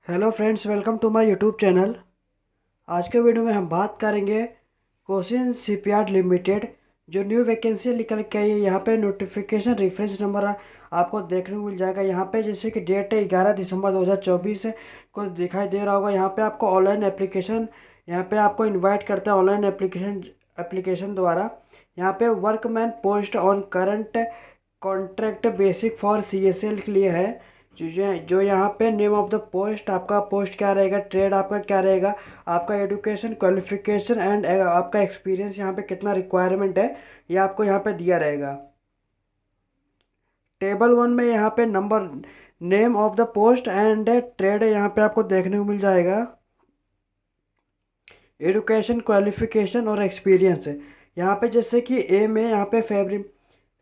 Hello friends, welcome to my YouTube channel. आज के video में हम बात करेंगे कोचिन शिपयार्ड लिमिटेड जो न्यू वैकेंसी निकल के आई है। यहाँ पे नोटिफिकेशन रेफरेंस नंबर आपको देखने को मिल जाएगा। यहाँ पे जैसे कि डेट है 11 दिसंबर 2024 को दिखाई दे रहा होगा। यहाँ पे आपको ऑनलाइन एप्लीकेशन, यहाँ पे आपको इन्वाइट करता है ऑनलाइन एप्लीकेशन द्वारा। यहाँ पे workman post on current contract basic for CSL के लिए है। जो यहाँ पे नेम ऑफ द पोस्ट, आपका पोस्ट क्या रहेगा, ट्रेड आपका क्या रहेगा, आपका एजुकेशन क्वालिफिकेशन एंड आपका एक्सपीरियंस यहाँ पे कितना रिक्वायरमेंट है, ये आपको यहाँ पे दिया रहेगा। टेबल 1 में यहाँ पे number, name of the post and trade यहाँ पे आपको देखने को मिल जाएगा। एजुकेशन क्वालिफिकेशन और एक्सपीरियंस है यहाँ पे, जैसे कि ए में यहाँ पे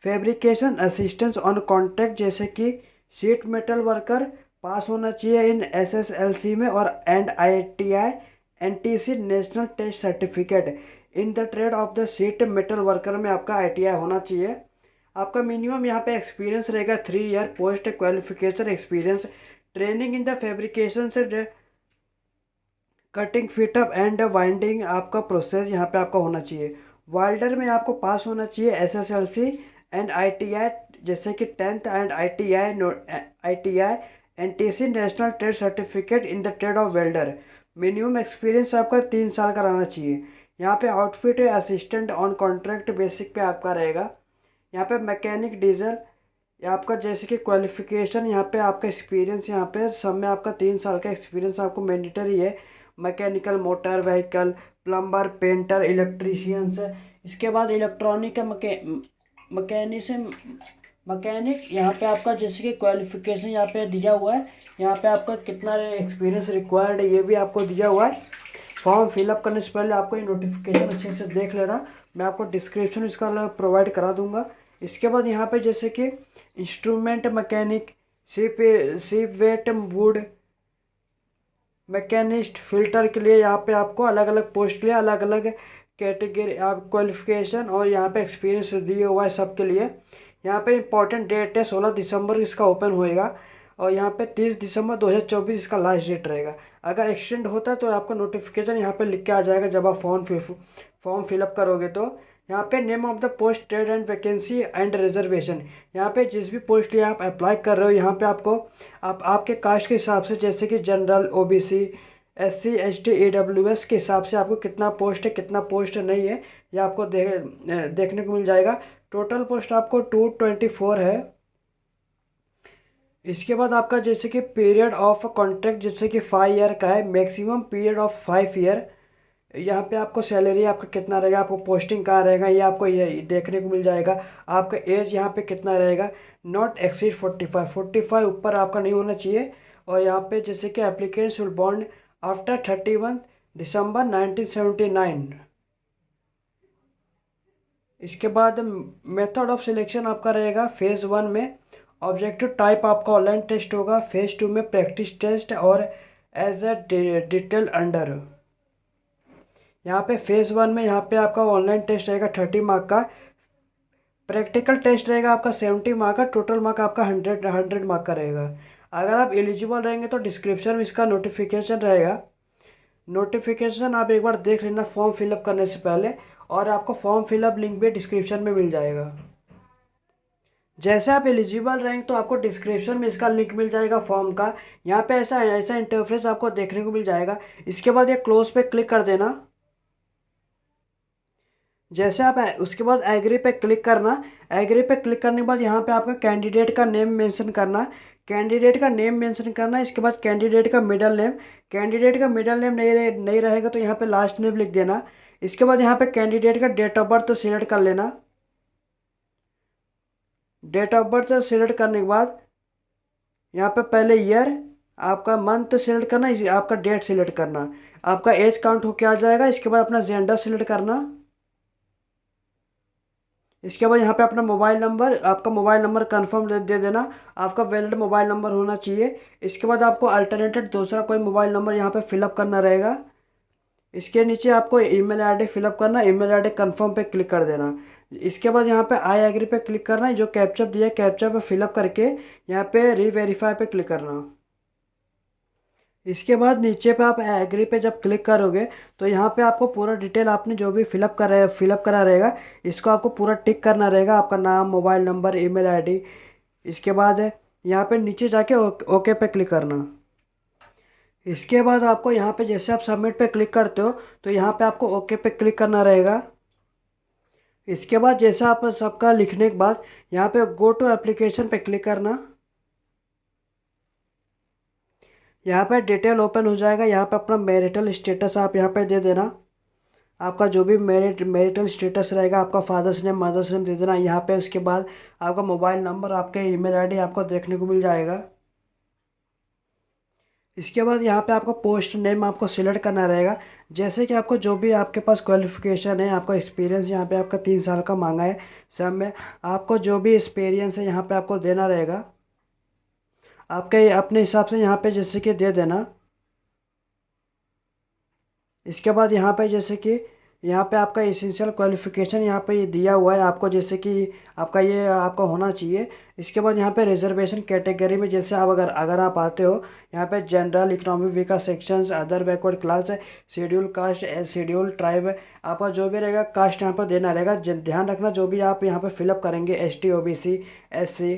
फैब्रिकेशन असिस्टेंस ऑन कॉन्ट्रैक्ट, जैसे कि शीट मेटल वर्कर पास होना चाहिए इन SSLC में और and ITI NTC national test certificate in the trade of the sheet metal worker में आपका ITI होना चाहिए। आपका मिनिमम यहाँ पे एक्सपीरियंस रहेगा 3 year post qualification experience. Training in the fabrication से कटिंग फिटअप एंड वाइंडिंग आपका प्रोसेस यहाँ पे आपका होना चाहिए। वेल्डर में आपको पास होना चाहिए SSLC एंड ITI, जैसे कि 10th and ITI NTC national trade certificate in the trade of welder. Minimum experience आपका 3 साल का रहना चाहिए। यहाँ पे आउटफिट है असिस्टेंट ऑन कॉन्ट्रैक्ट बेसिक पे आपका रहेगा। यहाँ पे मैकेनिक डीजल, या आपका जैसे कि क्वालिफिकेशन, यहाँ पे आपका एक्सपीरियंस, यहाँ पे सब में आपका 3 साल का एक्सपीरियंस आपको मैंडेटरी है। Mechanical motor vehicle, plumber, painter, electricians. इसके बाद इलेक्ट्रॉनिक का मैकेनिक यहाँ पे आपका जैसे कि क्वालिफिकेशन यहाँ पे दिया हुआ है। यहाँ पे आपका कितना एक्सपीरियंस रिक्वायर्ड है ये भी आपको दिया हुआ है। फॉर्म फिलअप करने से पहले आपको ये नोटिफिकेशन अच्छे से देख लेना, मैं आपको डिस्क्रिप्शन इसका प्रोवाइड करा दूंगा। इसके बाद यहाँ पे जैसे कि instrument mechanic, shipwright wood machinist, filter के लिए यहाँ पे आपको अलग अलग पोस्ट के लिए अलग अलग कैटेगरी आप क्वालिफिकेशन और यहाँ पे एक्सपीरियंस दिए हुआ है सबके लिए। यहाँ पे इंपॉर्टेंट डेट है 16 दिसंबर इसका ओपन होएगा और यहाँ पे 30 दिसंबर 2024 इसका लास्ट डेट रहेगा। अगर एक्सटेंड होता है तो आपका नोटिफिकेशन यहाँ पे लिख के आ जाएगा जब आप फॉर्म फिलअप करोगे। तो यहाँ पे name of the post, trade and vacancy and reservation, यहाँ पे जिस भी पोस्ट के लिए आप अप्लाई कर रहे हो यहाँ पे आपको आपके कास्ट के हिसाब से, जैसे कि general, OBC, SC ST AWS के हिसाब से आपको कितना पोस्ट है कितना पोस्ट नहीं है ये आपको देखने को मिल जाएगा। टोटल पोस्ट आपको 224 है। इसके बाद आपका जैसे कि पीरियड ऑफ कॉन्ट्रैक्ट जैसे कि 5 ईयर का है, मैक्सिमम पीरियड ऑफ 5 ईयर। यहाँ पे आपको सैलरी आपका कितना रहेगा, आपको पोस्टिंग कहाँ रहेगा ये आपको ये देखने को मिल जाएगा। आपका एज यहाँ पे कितना रहेगा, नॉट एक्सीड 45 ऊपर आपका नहीं होना चाहिए। और यहाँ पे जैसे कि एप्लीकेंट्स विल बॉन्ड आफ्टर 31 दिसंबर 1979। इसके बाद मेथड ऑफ सिलेक्शन आपका रहेगा फेज़ 1 में ऑब्जेक्टिव टाइप आपका ऑनलाइन टेस्ट होगा, फेज़ 2 में प्रैक्टिस टेस्ट और एज अ डिटेल अंडर। यहाँ पे फेज़ 1 में यहाँ पे आपका ऑनलाइन टेस्ट रहेगा 30 मार्क का, प्रैक्टिकल टेस्ट रहेगा आपका 70 मार्क का, टोटल मार्क आपका 100 मार्क का रहेगा। अगर आप एलिजिबल रहेंगे तो डिस्क्रिप्शन में इसका नोटिफिकेशन रहेगा। नोटिफिकेशन आप एक बार देख लेना फॉर्म फिलअप करने से पहले, और आपको फॉर्म फिलअप लिंक भी डिस्क्रिप्शन में मिल जाएगा। जैसे आप एलिजिबल रहेंगे तो आपको डिस्क्रिप्शन में इसका लिंक मिल जाएगा फॉर्म का। यहाँ पे ऐसा ऐसा इंटरफेस आपको देखने को मिल जाएगा। इसके बाद ये क्लोज पे क्लिक कर देना। जैसे आप उसके बाद एग्री पे क्लिक करना। एग्री पे क्लिक करने के बाद यहाँ पे आपका कैंडिडेट का नेम मेंशन करना। कैंडिडेट का नेम मेंशन करना। इसके बाद कैंडिडेट का मिडिल नेम, कैंडिडेट का मिडिल नेम नहीं रहेगा तो यहाँ पे लास्ट नेम लिख देना। इसके बाद यहाँ पे कैंडिडेट का डेट ऑफ बर्थ सिलेक्ट कर लेना। डेट ऑफ बर्थ सिलेक्ट करने के बाद यहाँ पे पहले ईयर, आपका मंथ सिलेक्ट करना, आपका डेट सिलेक्ट करना, आपका एज काउंट होके आ जाएगा। इसके बाद अपना जेंडर सिलेक्ट करना। इसके बाद यहाँ पे अपना मोबाइल नंबर, आपका मोबाइल नंबर कन्फर्म दे देना, आपका वैलिड मोबाइल नंबर होना चाहिए। इसके बाद आपको अल्टरनेटेड दूसरा कोई मोबाइल नंबर यहाँ पे फिलअप करना रहेगा। इसके नीचे आपको ईमेल आईडी फिलअप करना, ईमेल आईडी कन्फर्म पे क्लिक कर देना। इसके बाद यहाँ पे आई एग्री पे क्लिक करना है, जो कैप्चा दिया है कैप्चा पे फिलअप करके यहाँ पे रीवेरीफाई पे क्लिक करना। इसके बाद नीचे पे आप एग्री पे जब क्लिक करोगे तो यहाँ पे आपको पूरा डिटेल आपने जो भी फिलअप करा रहेगा इसको आपको पूरा टिक करना रहेगा, आपका नाम, मोबाइल नंबर, ईमेल आईडी। इसके बाद यहाँ पे नीचे जाके ओके पे क्लिक करना। इसके बाद आपको यहाँ पे जैसे आप सबमिट पे क्लिक करते हो तो यहाँ पे आपको ओके पे क्लिक करना रहेगा। इसके बाद जैसे आप सबका लिखने के बाद यहाँ पे गो टू एप्लीकेशन पे क्लिक करना। यहाँ पे डिटेल ओपन हो जाएगा, यहाँ पे अपना मैरिटल स्टेटस आप यहाँ पे दे देना। आपका जो भी मैरिटल स्टेटस रहेगा, आपका फादर्स नेम, मदर्स नेम दे देना यहाँ पे। उसके बाद आपका मोबाइल नंबर, आपके ईमेल आईडी आपको देखने को मिल जाएगा। इसके बाद यहाँ पे आपको पोस्ट नेम आपको सिलेक्ट करना रहेगा। जैसे कि आपको जो भी आपके पास क्वालिफिकेशन है, आपका एक्सपीरियंस यहाँ पे आपका 3 साल का मांगा है, सब में आपको जो भी एक्सपीरियंस है यहाँ पे आपको देना रहेगा। आपके अपने हिसाब से यहाँ पे जैसे कि दे देना। इसके बाद यहाँ पे जैसे कि यहाँ पे आपका एसेंशियल क्वालिफिकेशन यहाँ पे ये दिया हुआ है आपको, जैसे कि आपका ये आपका होना चाहिए। इसके बाद यहाँ पे रिजर्वेशन कैटेगरी में जैसे आप अगर अगर आप आते हो यहाँ पे general, economic weaker sections, other backward class, schedule caste, as schedule tribe, आपका जो भी रहेगा कास्ट यहाँ पर देना रहेगा। ध्यान रखना जो भी आप यहाँ पर फिलअप करेंगे ST OBC SC,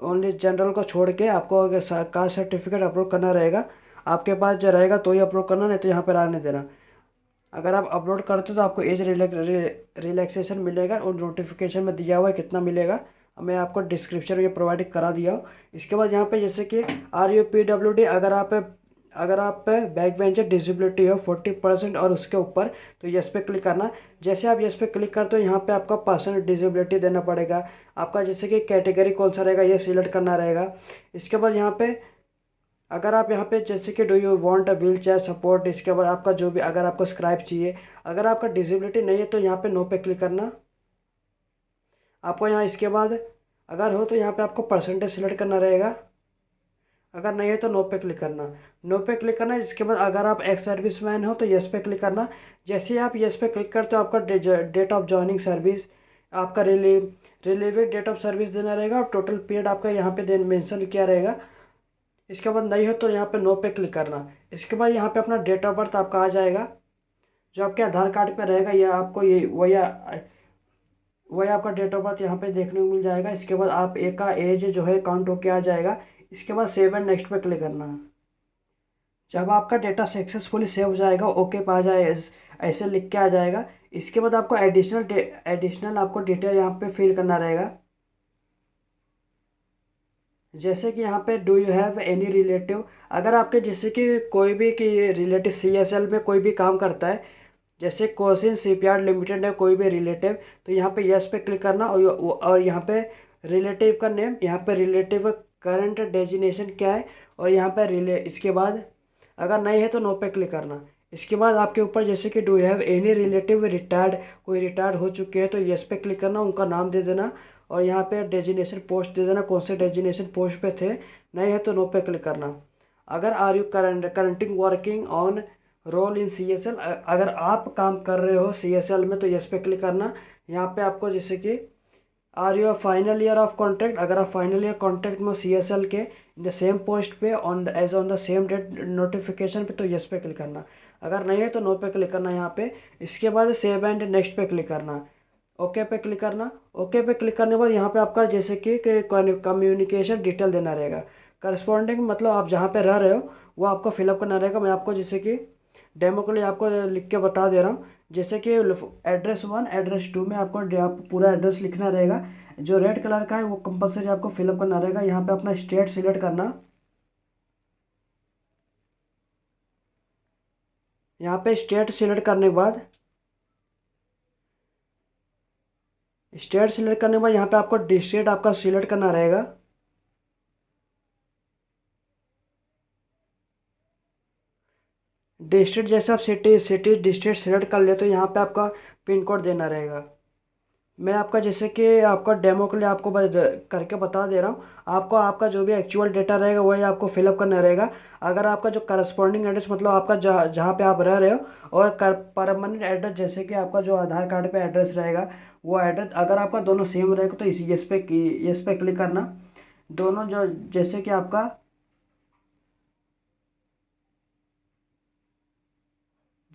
only general को छोड़ के आपको कास्ट सर्टिफिकेट अपलोड करना रहेगा। आपके पास जो रहेगा तो ही अपलोड करना, नहीं तो यहाँ पर आने देना। अगर आप अपलोड करते हो तो आपको एज रिलैक्सेशन मिलेगा और नोटिफिकेशन में दिया हुआ है कितना मिलेगा, मैं आपको डिस्क्रिप्शन में प्रोवाइड करा दिया हूँ। इसके बाद यहाँ पे जैसे कि RUPWD, अगर आप बैक बेंचर डिसेबिलिटी हो 40% और उसके ऊपर तो यस पे क्लिक करना। जैसे आप यस पे क्लिक करते हो यहाँ पे आपका पर्सनल डिसेबिलिटी देना पड़ेगा। आपका जैसे कि कैटेगरी कौन सा रहेगा ये सिलेक्ट करना रहेगा। इसके बाद यहाँ पे अगर आप यहाँ पे जैसे कि do you want a wheel chair support, इसके बाद आपका जो भी अगर आपको स्क्राइब चाहिए, अगर आपका डिसेबिलिटी नहीं है तो यहाँ पे नो पे क्लिक करना। आपको यहाँ इसके बाद अगर हो तो यहाँ पे आपको परसेंटेज सिलेक्ट करना रहेगा, अगर नहीं है तो नो पे क्लिक करना। नो पे क्लिक करना। इसके बाद अगर आप एक्स सर्विस मैन हो तो यस पे क्लिक करना। जैसे ही आप यस पे क्लिक करते हो आपका डेट ऑफ जॉइनिंग सर्विस, आपका रिलीवेड डेट ऑफ सर्विस देना रहेगा और टोटल पीरियड आपका यहाँ पे मेंशन किया रहेगा। इसके बाद नहीं हो तो यहाँ पे नो पे क्लिक करना। इसके बाद यहाँ पे अपना डेट ऑफ बर्थ आपका आ जाएगा, जो आपके आधार कार्ड पे रहेगा, या आपको ये वही आपका डेट ऑफ बर्थ यहाँ पे देखने को मिल जाएगा। इसके बाद आप एक का एज जो है काउंट होके आ जाएगा। इसके बाद सेव एंड नेक्स्ट पे क्लिक करना। जब आपका डेटा सक्सेसफुली सेव हो जाएगा, ओके पे आ जाए, ऐसे लिख के आ जाएगा। इसके बाद आपको एडिशनल आपको डिटेल यहाँ पे फिल करना रहेगा। जैसे कि यहाँ पे do you have any relative, अगर आपके जैसे कि कोई भी कि रिलेटिव CSL में कोई भी काम करता है, जैसे कोसिन शिपयार्ड लिमिटेड है कोई भी रिलेटिव, तो यहाँ पे यस पे क्लिक करना। और यहाँ पे रिलेटिव का नेम, यहाँ पे रिलेटिव करंट डेजिनेशन क्या है, और यहाँ पे इसके बाद अगर नहीं है तो नो पे क्लिक करना। इसके बाद आपके ऊपर जैसे कि do you have any relative retired, कोई रिटायर्ड हो चुके हैं तो यस पे क्लिक करना, उनका नाम दे देना और यहाँ पे डेजिनेशन पोस्ट दे देना, कौन से डेजिनेशन पोस्ट पे थे। नहीं है तो नो पे क्लिक करना। अगर are you currently working on role in CSL, अगर आप काम कर रहे हो CSL में तो यस पे क्लिक करना। यहाँ पे आपको जैसे कि are you final year of contract, अगर आप फाइनल ईयर कॉन्ट्रैक्ट में CSL के इन द सेम पोस्ट पे on the same date notification पे तो यस पे क्लिक करना। अगर नहीं है तो नो पे क्लिक करना यहाँ पे। इसके बाद सेव एंड नेक्स्ट पे क्लिक करना, ओके पे क्लिक करना। ओके पे क्लिक करने के बाद यहाँ पे आपका जैसे कि कम्युनिकेशन डिटेल देना रहेगा। करस्पॉन्डिंग मतलब आप जहाँ पे रह रहे हो वो आपको फिलअप करना रहेगा। मैं आपको जैसे कि डेमो के लिए आपको लिख के बता दे रहा हूँ। जैसे कि एड्रेस 1 एड्रेस 2 में आपको पूरा एड्रेस लिखना रहेगा। जो रेड कलर का है वो कंपलसरी आपको फिलअप करना रहेगा। यहाँ पे अपना स्टेट सिलेक्ट करना। यहाँ पे स्टेट सिलेक्ट करने के बाद यहाँ पे आपको डिस्ट्रिक्ट आपका सिलेक्ट करना रहेगा। डिस्ट्रिक्ट जैसे आप सिटी डिस्ट्रिक्ट सिलेक्ट कर ले तो यहाँ पे आपका पिन कोड देना रहेगा। मैं आपका जैसे कि आपका डेमो के लिए आपको करके बता दे रहा हूँ। आपको आपका जो भी एक्चुअल डेटा रहेगा वही आपको फिलअप करना रहेगा। अगर आपका जो करस्पॉन्डिंग एड्रेस मतलब आपका जहाँ पे आप रह रहे हो, और परमानेंट एड्रेस जैसे कि आपका जो आधार कार्ड पे एड्रेस रहेगा वो एड्रेस, अगर आपका दोनों सेम रहेगा तो इसी यस पे क्लिक करना। दोनों जो जैसे कि आपका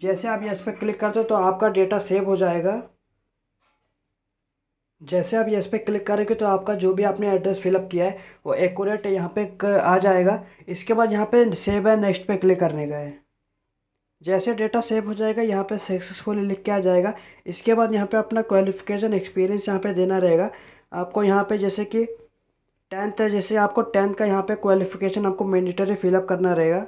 जैसे आप यस पे क्लिक करते हो तो आपका डेटा सेव हो जाएगा। जैसे आप यस पे क्लिक करेंगे तो आपका जो भी आपने एड्रेस फिलअप किया है वो एक्यूरेट यहाँ पे आ जाएगा। इसके बाद यहाँ पे सेव एंड नेक्स्ट पे क्लिक करने का है। जैसे डेटा सेव हो जाएगा यहाँ पे सक्सेसफुली लिख के आ जाएगा। इसके बाद यहाँ पे अपना क्वालिफिकेशन एक्सपीरियंस यहाँ पे देना रहेगा आपको। यहाँ पे जैसे कि 10th है, जैसे आपको 10th का यहाँ पे क्वालिफिकेशन आपको मैंडेटरी फिलअप करना रहेगा।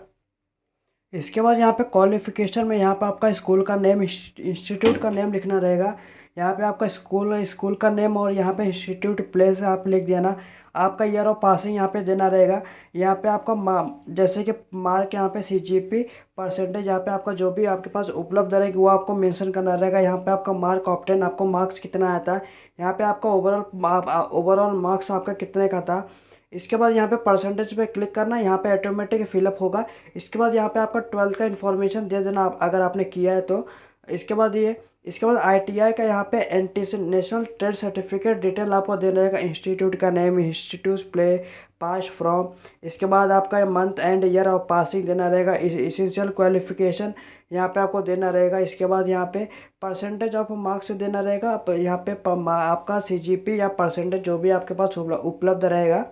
इसके बाद यहाँ पे क्वालिफिकेशन में यहाँ पे आपका स्कूल का नेम, इंस्टीट्यूट का नेम लिखना रहेगा। यहाँ पे आपका स्कूल स्कूल का नेम और यहाँ पे इंस्टीट्यूट प्लेस आप लिख देना। आपका ईयर ऑफ पासिंग यहाँ पे देना रहेगा। यहाँ पे आपका जैसे कि मार्क, यहाँ पे सीजीपी परसेंटेज, यहाँ पे आपका जो भी आपके पास उपलब्ध रहेगी वो आपको मेंशन करना रहेगा। यहाँ पे आपका मार्क ऑप्टेन, आपको मार्क्स कितना आता है। यहाँ पे आपका ओवरऑल मार्क्स आपका कितने का था। इसके बाद यहाँ पे परसेंटेज पे क्लिक करना, यहाँ पे ऑटोमेटिक फिलअप होगा। इसके बाद यहाँ पे आपका 12th का इन्फॉर्मेशन दे देना अगर आपने किया है तो। इसके बाद आईटीआई का यहाँ पे नेशनल ट्रेड सर्टिफिकेट डिटेल आपको देना रहेगा। इंस्टीट्यूट का name, institute play pass from. इसके बाद आपका month and year of passing देना रहेगा। इसेंशियल क्वालिफिकेशन यहाँ पे आपको देना रहेगा। इसके बाद यहाँ पे परसेंटेज ऑफ मार्क्स देना रहेगा। यहाँ पे आपका सीजीपी या परसेंटेज जो भी आपके पास उपलब्ध रहेगा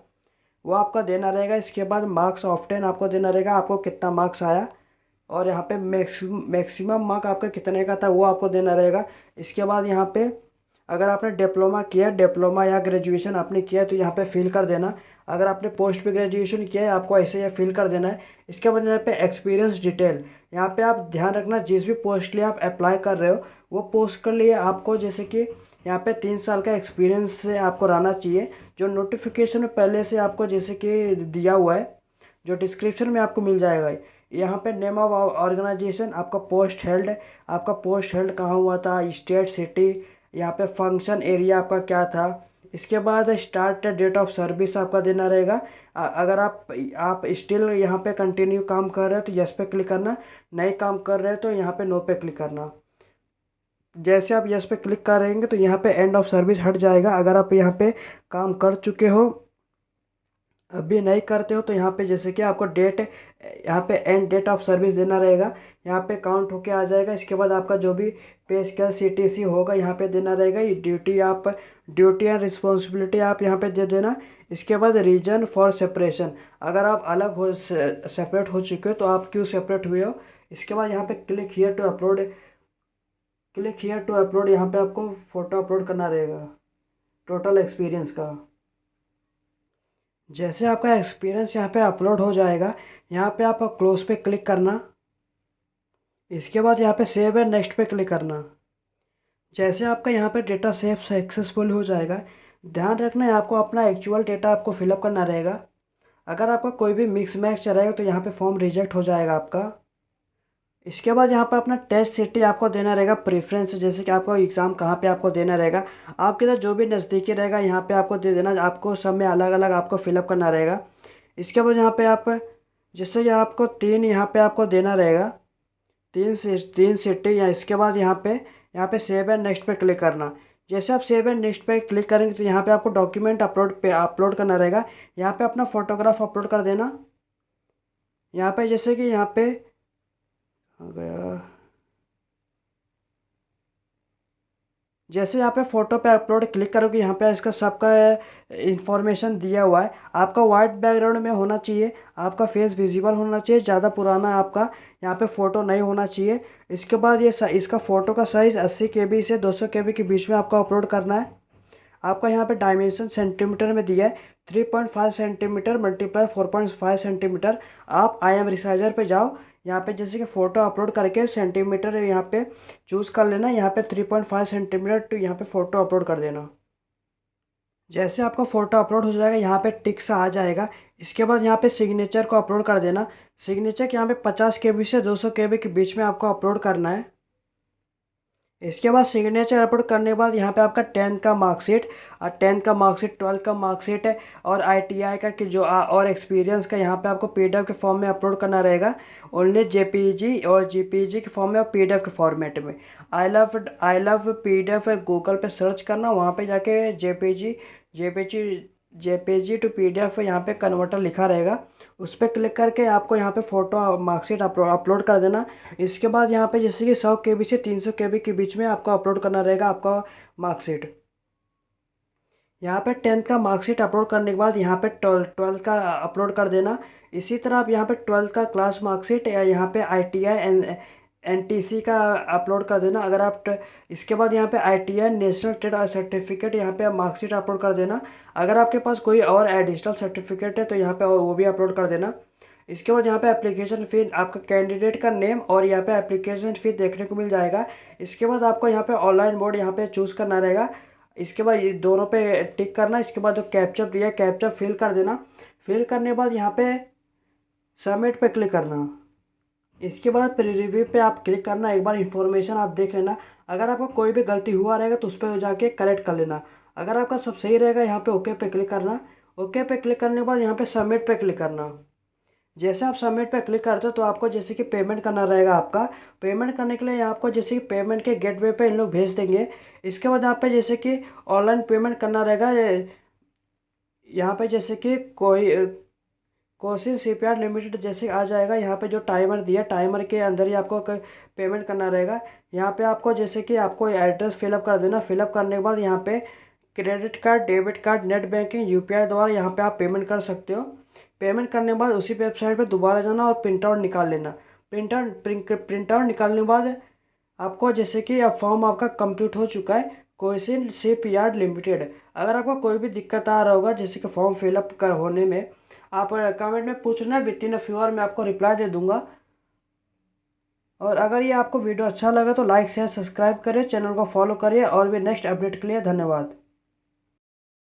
वो आपका देना रहेगा। इसके बाद मार्क्स ऑफ 10 आपको देना रहेगा, आपको कितना मार्क्स आया। और यहाँ पे मैक्सिमम मार्क आपका कितने का था वो आपको देना रहेगा। इसके बाद यहाँ पे अगर आपने डिप्लोमा या ग्रेजुएशन आपने किया है तो यहाँ पे फिल कर देना। अगर आपने पोस्ट पे ग्रेजुएशन किया है आपको ऐसे ही फिल कर देना है। इसके बाद यहाँ पे एक्सपीरियंस डिटेल, यहाँ पे आप ध्यान रखना जिस भी पोस्ट के लिए आप अप्लाई कर रहे हो वो पोस्ट के लिए आपको जैसे कि यहाँ पे 3 साल का एक्सपीरियंस से आपको रहना चाहिए। जो नोटिफिकेशन में पहले से आपको जैसे कि दिया हुआ है, जो डिस्क्रिप्शन में आपको मिल जाएगा। यहाँ पे नेम ऑफ ऑर्गेनाइजेशन, आपका पोस्ट हेल्ड, आपका पोस्ट हेल्ड कहाँ हुआ था, स्टेट, सिटी, यहाँ पे फंक्शन एरिया आपका क्या था। इसके बाद स्टार्ट डेट ऑफ सर्विस आपका देना रहेगा। अगर आप स्टिल यहाँ पे कंटिन्यू काम कर रहे हो तो यस पे क्लिक करना, नहीं काम कर रहे हो तो यहाँ पे नो पे क्लिक करना। जैसे आप यस पे क्लिक करेंगे तो यहाँ पे एंड ऑफ सर्विस हट जाएगा। अगर आप यहाँ पे काम कर चुके हो, अभी नहीं करते हो तो यहाँ पे जैसे कि आपको डेट, यहाँ पे एंड डेट ऑफ सर्विस देना रहेगा। यहाँ पे काउंट होके आ जाएगा। इसके बाद आपका जो भी पे स्केल सीटीसी होगा यहाँ पे देना रहेगा। ये ड्यूटी एंड रिस्पॉन्सिबिलिटी आप यहाँ पे दे देना। इसके बाद रीजन फॉर सेपरेशन, अगर आप अलग हो सेपरेट हो चुके हो तो आप क्यों सेपरेट हुए हो। इसके बाद यहाँ पे क्लिक हियर टू अपलोड, यहाँ पे आपको फ़ोटो अपलोड करना रहेगा टोटल एक्सपीरियंस का। जैसे आपका एक्सपीरियंस यहाँ पे अपलोड हो जाएगा, यहाँ पे आप क्लोज पे क्लिक करना। इसके बाद यहाँ पे सेव एंड नेक्स्ट पे क्लिक करना। जैसे आपका यहाँ पे डेटा सेव सक्सेसफुल हो जाएगा, ध्यान रखना है आपको अपना एक्चुअल डेटा आपको फिलअप करना रहेगा। अगर आपका कोई भी मिक्स मैच रहेगा तो यहाँ पे फॉर्म रिजेक्ट हो जाएगा आपका। इसके बाद यहाँ पर अपना टेस्ट सिटी आपको देना रहेगा प्रेफरेंस, जैसे कि आपको एग्ज़ाम कहाँ पे आपको देना रहेगा। आपके साथ जो भी नज़दीकी रहेगा यहाँ पे आपको दे देना। आपको सब में अलग अलग आपको फिलअप करना रहेगा। इसके बाद यहाँ पे आप जैसे कि आपको 3 यहाँ पे आपको देना रहेगा, 3 सिटी। या इसके बाद यहाँ पे सेव एंड नेक्स्ट पे क्लिक करना। जैसे आप सेव एंड नेक्स्ट पे क्लिक करेंगे तो यहाँ पे आपको डॉक्यूमेंट अपलोड करना रहेगा। यहाँ पे अपना फ़ोटोग्राफ अपलोड कर देना। यहाँ पे जैसे कि यहाँ पे आ गया, जैसे यहाँ पे फ़ोटो पे अपलोड क्लिक करोगे यहाँ पे इसका सबका इंफॉर्मेशन दिया हुआ है। आपका वाइट बैकग्राउंड में होना चाहिए, आपका फेस विजिबल होना चाहिए, ज़्यादा पुराना आपका यहाँ पे फ़ोटो नहीं होना चाहिए। इसके बाद इसका फ़ोटो का साइज़ 80 KB से 200 KB के बीच में आपको अपलोड करना है। आपका यहाँ पे डायमेंशन सेंटीमीटर में दिया है, 3.5 सेंटीमीटर मल्टीप्लाई 4.5 सेंटीमीटर। आप IM रिसाइजर पे जाओ, यहाँ पे जैसे कि फ़ोटो अपलोड करके सेंटीमीटर यहाँ पे चूज़ कर लेना। यहाँ पे 3.5 सेंटीमीटर टू यहाँ पे फ़ोटो अपलोड कर देना। जैसे आपका फ़ोटो अपलोड हो जाएगा यहाँ पे टिक सा आ जाएगा। इसके बाद यहाँ पे सिग्नेचर को अपलोड कर देना। सिग्नेचर यहाँ पे 50 KB से 200 KB के बीच में आपको अपलोड करना है। इसके बाद सिग्नेचर अपलोड करने के बाद यहाँ पे आपका 10th का मार्कशीट और 10th का मार्कशीट, 12th का मार्कशीट है और ITI का कि जो और एक्सपीरियंस का यहाँ पे आपको PDF के फॉर्म में अपलोड करना रहेगा। ओनली JPG और JPG के फॉर्म में और PDF के फॉर्मेट में। आई लव PDF गूगल पे सर्च करना, वहाँ पे जाके JPG जेपीजी टू पीडीएफ यहाँ पे कन्वर्टर लिखा रहेगा, उस पर क्लिक करके आपको यहाँ पे फ़ोटो मार्कशीट अपलोड कर देना। इसके बाद यहाँ पे जैसे कि 100 KB से 300 KB के बीच में आपको अपलोड करना रहेगा आपका मार्कशीट। यहाँ पे 10th का मार्कशीट अपलोड करने के बाद यहाँ पे 12th का अपलोड कर देना। इसी तरह आप यहाँ पे 12th का क्लास मार्कशीट या यहाँ पे ITI NTC का अपलोड कर देना। अगर आप इसके बाद यहाँ पे ITI नेशनल ट्रेड सर्टिफिकेट यहाँ पे मार्कशीट अपलोड कर देना। अगर आपके पास कोई और एडिशनल सर्टिफिकेट है तो यहाँ पे वो भी अपलोड कर देना। इसके बाद यहाँ पे एप्लीकेशन फ़ी, आपका कैंडिडेट का नेम और यहाँ पे एप्लीकेशन फ़ी देखने को मिल जाएगा। इसके बाद आपको यहाँ पे ऑनलाइन मोड यहाँ पे चूज़ करना रहेगा। इसके बाद ये दोनों पे टिक करना। इसके बाद जो कैप्चर दिया है कैप्चर फिल कर देना। फिल करने के बाद यहाँ पे सबमिट पे क्लिक करना। इसके बाद प्रीव्यू पे आप क्लिक करना। एक बार इंफॉर्मेशन आप देख लेना, अगर आपका कोई भी गलती हुआ रहेगा तो उस पर जाके करेक्ट कर लेना। अगर आपका सब सही रहेगा यहाँ पे ओके पे क्लिक करना। ओके पे क्लिक करने के बाद यहाँ पे सबमिट पे क्लिक करना। जैसे आप सबमिट पे क्लिक करते हो तो आपको जैसे कि पेमेंट करना रहेगा। आपका पेमेंट करने के लिए आपको जैसे कि पेमेंट के गेटवे पे इन लोग भेज देंगे। इसके बाद आप पे जैसे कि ऑनलाइन पेमेंट करना रहेगा। यहाँ पे जैसे कि कोई कोशिश शिपयार्ड लिमिटेड जैसे आ जाएगा। यहाँ पे जो टाइमर दिया टाइमर के अंदर ही आपको पेमेंट करना रहेगा। यहाँ पे आपको जैसे कि आपको एड्रेस फिलअप कर देना। फिलअप करने के बाद यहाँ पे credit card, debit card, net banking, UPI द्वारा यहाँ पे आप पेमेंट कर सकते हो। पेमेंट करने के बाद उसी वेबसाइट पे दोबारा जाना और प्रिंट आउट निकाल लेना। प्रिंट आउट निकालने के बाद आपको जैसे कि अब फॉर्म आपका कंप्लीट हो चुका है कोशिश शिपयार्ड लिमिटेड। अगर आपको कोई भी दिक्कत आ रहा होगा जैसे कि फॉर्म फिलअप कर होने में, आप कमेंट में पूछना, within a few hour में आपको रिप्लाई दे दूंगा। और अगर ये आपको वीडियो अच्छा लगा तो लाइक शेयर सब्सक्राइब करें, चैनल को फॉलो करिए और भी नेक्स्ट अपडेट के लिए धन्यवाद।